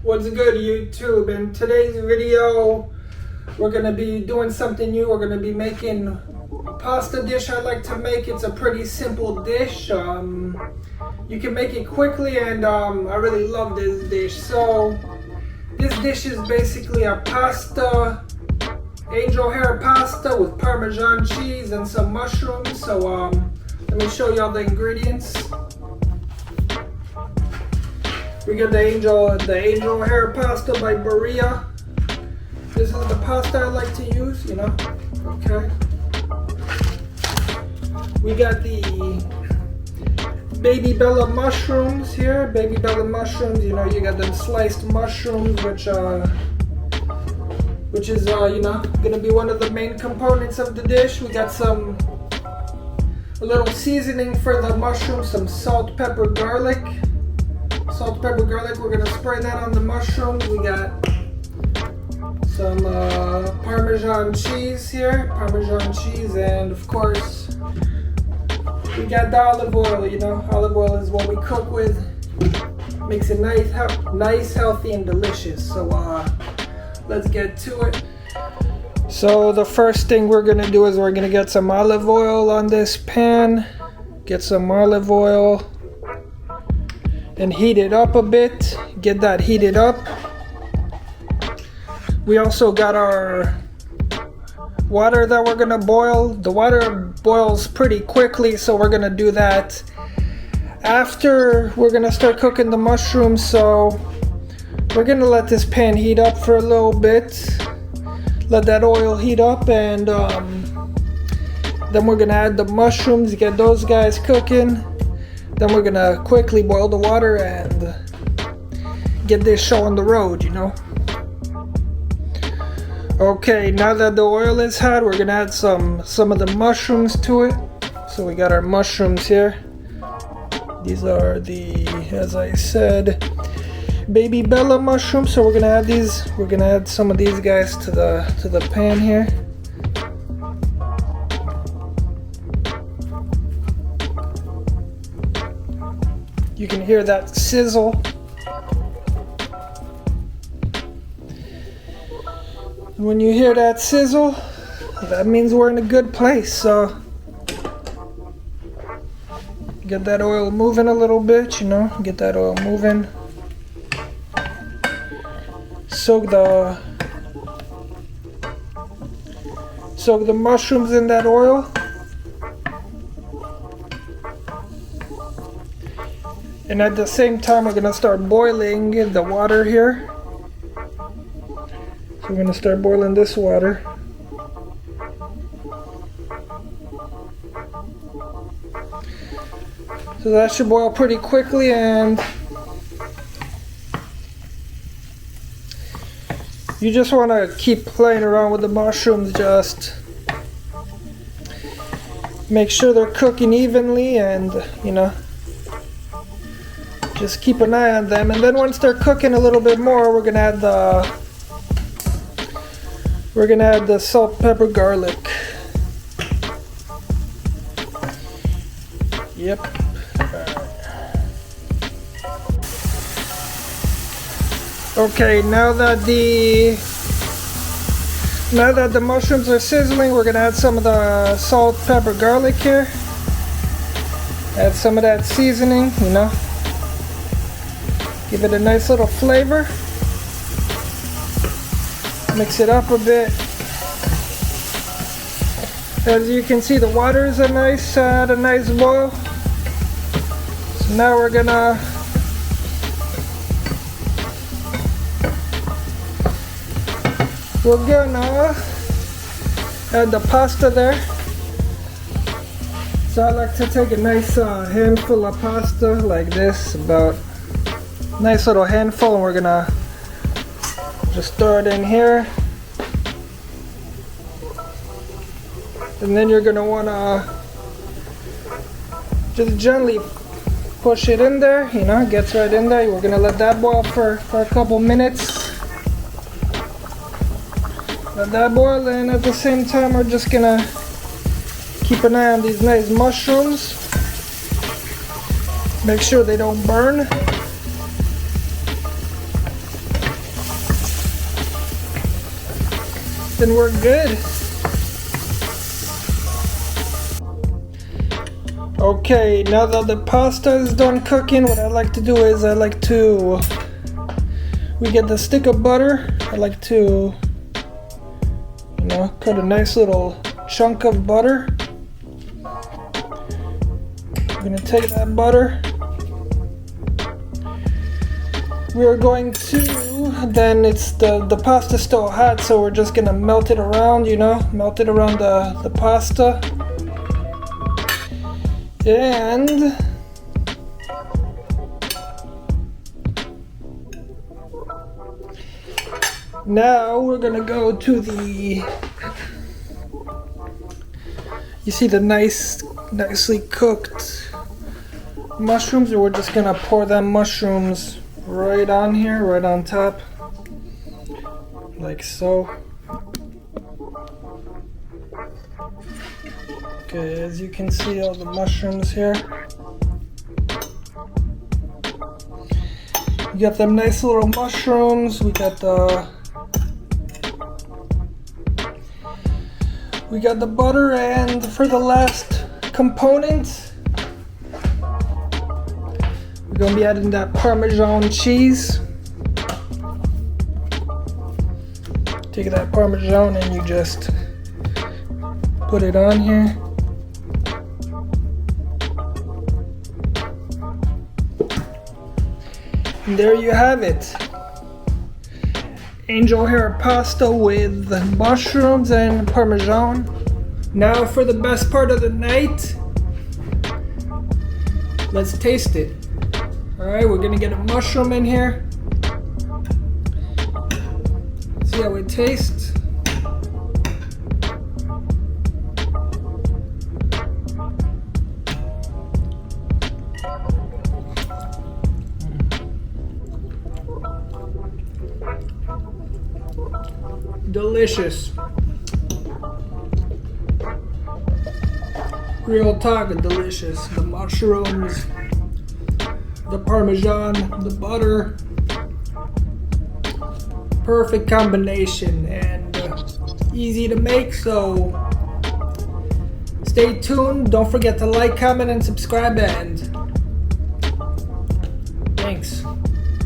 What's good, YouTube? In today's video, we're going to be doing something new. We're going to be making a pasta dish I like to make. It's a pretty simple dish. You can make it quickly, and I really love this dish. So this dish is basically a pasta, angel hair pasta with Parmesan cheese and some mushrooms. So let me show y'all the ingredients. We got the angel hair pasta by Berea. This is the pasta I like to use, you know. Okay. We got the baby bella mushrooms here. Baby bella mushrooms, you know, you got them sliced mushrooms, which is you know, gonna be one of the main components of the dish. We got a little seasoning for the mushrooms, some salt, pepper, garlic. Salt, pepper, garlic. We're gonna spray that on the mushrooms. We got some Parmesan cheese here, Parmesan cheese, and of course we got the olive oil. You know, olive oil is what we cook with. Makes it nice, healthy, and delicious. So let's get to it. So the first thing we're gonna do is we're gonna get some olive oil on this pan. Get some olive oil and heat it up a bit. Get that heated up. We also got our water that we're gonna boil. The water boils pretty quickly, so we're gonna do that after we're gonna start cooking the mushrooms. So we're gonna let this pan heat up for a little bit. Let that oil heat up, and then we're gonna add the mushrooms, get those guys cooking. Then we're gonna quickly boil the water and get this show on the road, you know. Okay, now that the oil is hot, we're gonna add some of the mushrooms to it. So we got our mushrooms here. These are the, as I said, baby bella mushrooms. So we're gonna add these. We're gonna add some of these guys to the pan here. You can hear that sizzle. When you hear that sizzle, that means we're in a good place. So get that oil moving a little bit, you know, get that oil moving. Soak the mushrooms in that oil. And at the same time, we're gonna start boiling the water here. So we're gonna start boiling this water. So that should boil pretty quickly, and you just wanna keep playing around with the mushrooms. Just make sure they're cooking evenly, and you know, just keep an eye on them. And then once they're cooking a little bit more, we're gonna add the salt, pepper, garlic. Yep. Okay, now that the mushrooms are sizzling, we're gonna add some of the salt, pepper, garlic here. Add some of that seasoning, you know. Give it a nice little flavor. Mix it up a bit. As you can see, the water is at a nice boil. So now we're gonna add the pasta there. So I like to take a nice handful of pasta like this, about nice little handful, and we're gonna just throw it in here. And then you're gonna wanna just gently push it in there, you know, it gets right in there. We're gonna let that boil for a couple minutes. Let that boil, and at the same time we're just gonna keep an eye on these nice mushrooms. Make sure they don't burn. then we're good. Okay, now that the pasta is done cooking, what I like to do is we get the stick of butter. I like to, cut a nice little chunk of butter. I'm gonna take that butter. We're going to, then it's the pasta's still hot, so we're just gonna melt it around, melt it around the pasta. And now we're gonna go to you see the nicely cooked mushrooms, and we're just gonna pour them mushrooms right on here, right on top, like so. Okay, as you can see, all the mushrooms here. You got them nice little mushrooms. We got the butter, and for the last component, we're gonna be adding that Parmesan cheese. Take that Parmesan and you just put it on here. And there you have it. Angel hair pasta with mushrooms and Parmesan. Now for the best part of the night. Let's taste it. Alright, we're gonna get a mushroom in here. See how it tastes. Delicious. Real talk, delicious. The mushrooms, the Parmesan, the butter. Perfect combination, and easy to make, so stay tuned. Don't forget to like, comment, and subscribe, and